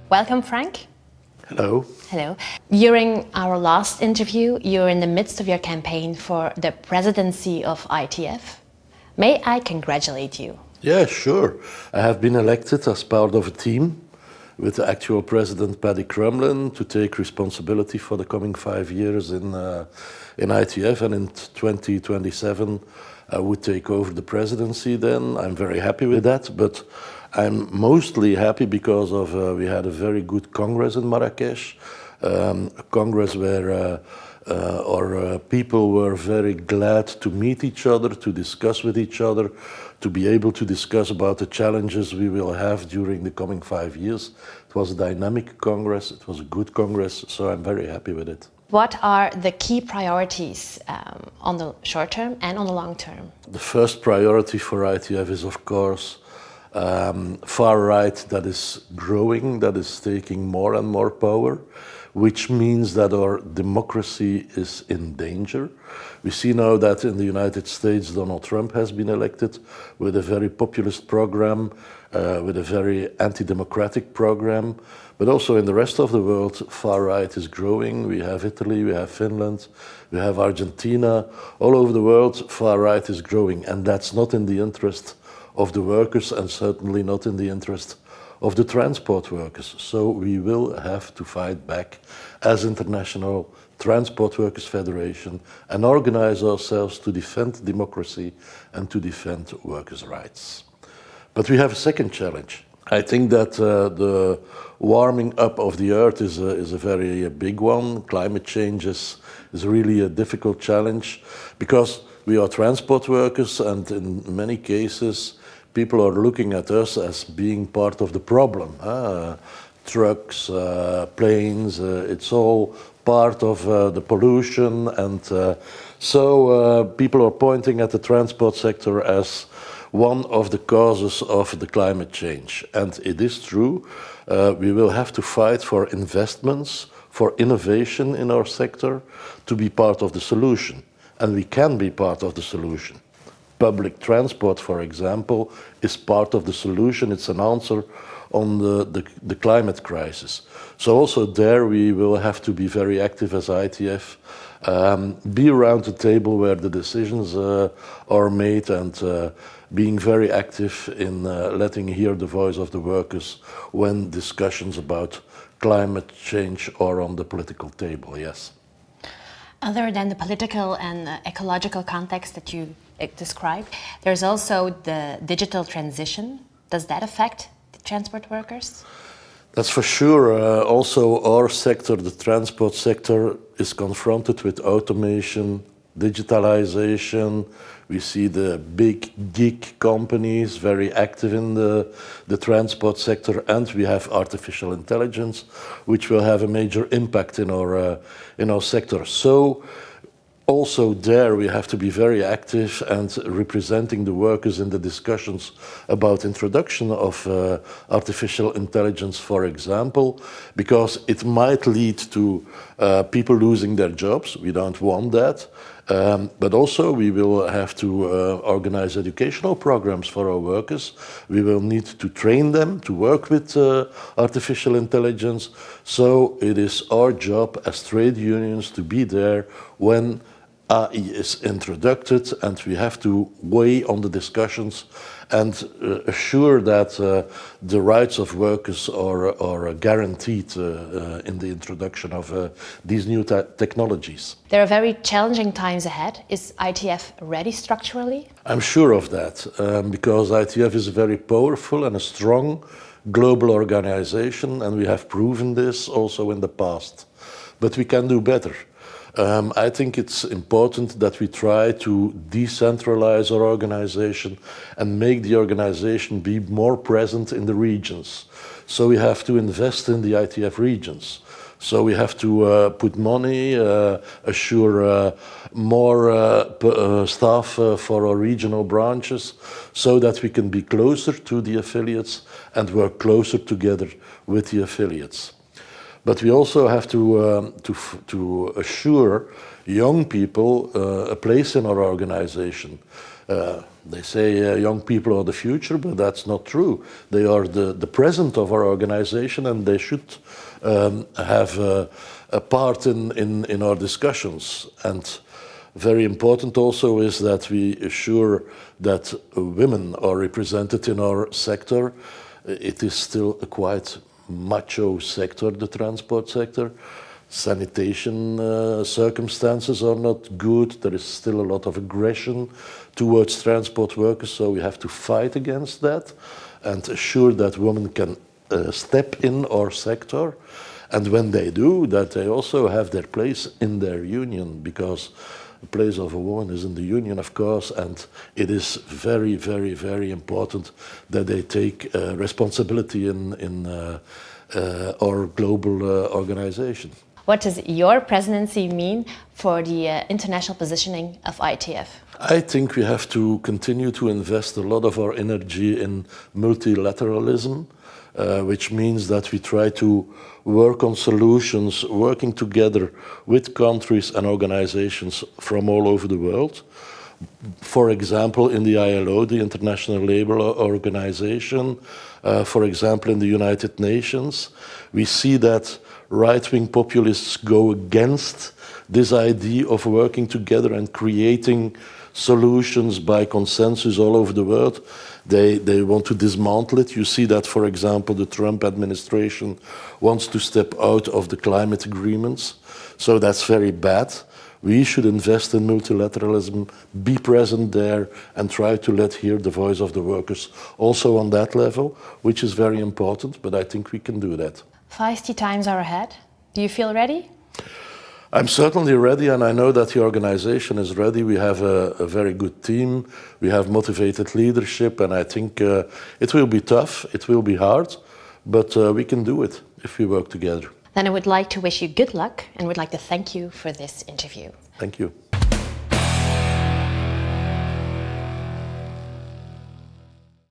Welcome, Frank. Hello. Hello. During our last interview, you're in the midst of your campaign for the presidency of ITF. May I congratulate you? Yeah, sure. I have been elected as part of a team with the actual president, Paddy Crumlin, to take responsibility for the coming 5 years in ITF, and in 2027 I would take over the presidency then. I'm very happy with that, but I'm mostly happy because of we had a very good congress in Marrakesh, a congress where our people were very glad to meet each other, to discuss with each other, to be able to discuss about the challenges we will have during the coming 5 years. It was a dynamic congress, it was a good congress, so I'm very happy with it. What are the key priorities on the short term and on the long term? The first priority for ITF is, of course, far right that is growing, that is taking more and more power, which means that our democracy is in danger. We see now that in the United States, Donald Trump has been elected with a very populist program, with a very anti-democratic program, but also in the rest of the world, far right is growing. We have Italy, we have Finland, we have Argentina. All over the world, far right is growing, and that's not in the interest of the workers and certainly not in the interest of the transport workers. So we will have to fight back as International Transport Workers Federation and organize ourselves to defend democracy and to defend workers' rights. But we have a second challenge. I think that the warming up of the earth is a very big one. Climate change is really a difficult challenge because we are transport workers, and in many cases people are looking at us as being part of the problem. Trucks, planes, it's all part of the pollution, and so people are pointing at the transport sector as one of the causes of the climate change. And it is true, we will have to fight for investments, for innovation in our sector to be part of the solution. And we can be part of the solution. Public transport, for example, is part of the solution. It's an answer on the climate crisis. So also there we will have to be very active as ITF, be around the table where the decisions are made, and being very active in letting hear the voice of the workers when discussions about climate change are on the political table, yes. Other than the political and ecological context that you described, there's also the digital transition. Does that affect the transport workers? That's for sure. Also our sector, the transport sector, is confronted with automation, digitalization. We see the big gig companies very active in the transport sector, and we have artificial intelligence, which will have a major impact in our sector. So also there we have to be very active and representing the workers in the discussions about introduction of artificial intelligence, for example, because it might lead to people losing their jobs. We don't want that. But also we will have to organize educational programs for our workers. We will need to train them to work with artificial intelligence. So it is our job as trade unions to be there when AI is introduced, and we have to weigh on the discussions and assure that the rights of workers are guaranteed in the introduction of these new technologies. There are very challenging times ahead. Is ITF ready structurally? I'm sure of that, because ITF is a very powerful and a strong global organization, and we have proven this also in the past. But we can do better. I think it's important that we try to decentralize our organization and make the organization be more present in the regions. So we have to invest in the ITF regions. So we have to put money, assure more staff for our regional branches, so that we can be closer to the affiliates and work closer together with the affiliates. But we also have to assure young people a place in our organization. They say young people are the future, but that's not true. They are the present of our organization, and they should have a part in our discussions. And very important also is that we assure that women are represented in our sector. It is still a quite macho sector, the transport sector. Sanitation circumstances are not good. There is still a lot of aggression towards transport workers, so we have to fight against that and assure that women can step in our sector. And when they do, that they also have their place in their union, because the place of a woman is in the union, of course, and it is very, very, very important that they take responsibility in our global organization. What does your presidency mean for the international positioning of ITF? I think we have to continue to invest a lot of our energy in multilateralism, which means that we try to work on solutions, working together with countries and organizations from all over the world. For example, in the ILO, the International Labour Organization, for example, in the United Nations, we see that right-wing populists go against this idea of working together and creating solutions by consensus all over the world. They want to dismantle it. You see that, for example, the Trump administration wants to step out of the climate agreements. So that's very bad. We should invest in multilateralism, be present there, and try to let hear the voice of the workers also on that level, which is very important, but I think we can do that. Feisty times are ahead. Do you feel ready? I'm certainly ready, and I know that the organization is ready. We have a very good team. We have motivated leadership, and I think it will be tough, it will be hard, but we can do it if we work together. Then I would like to wish you good luck and would like to thank you for this interview. Thank you.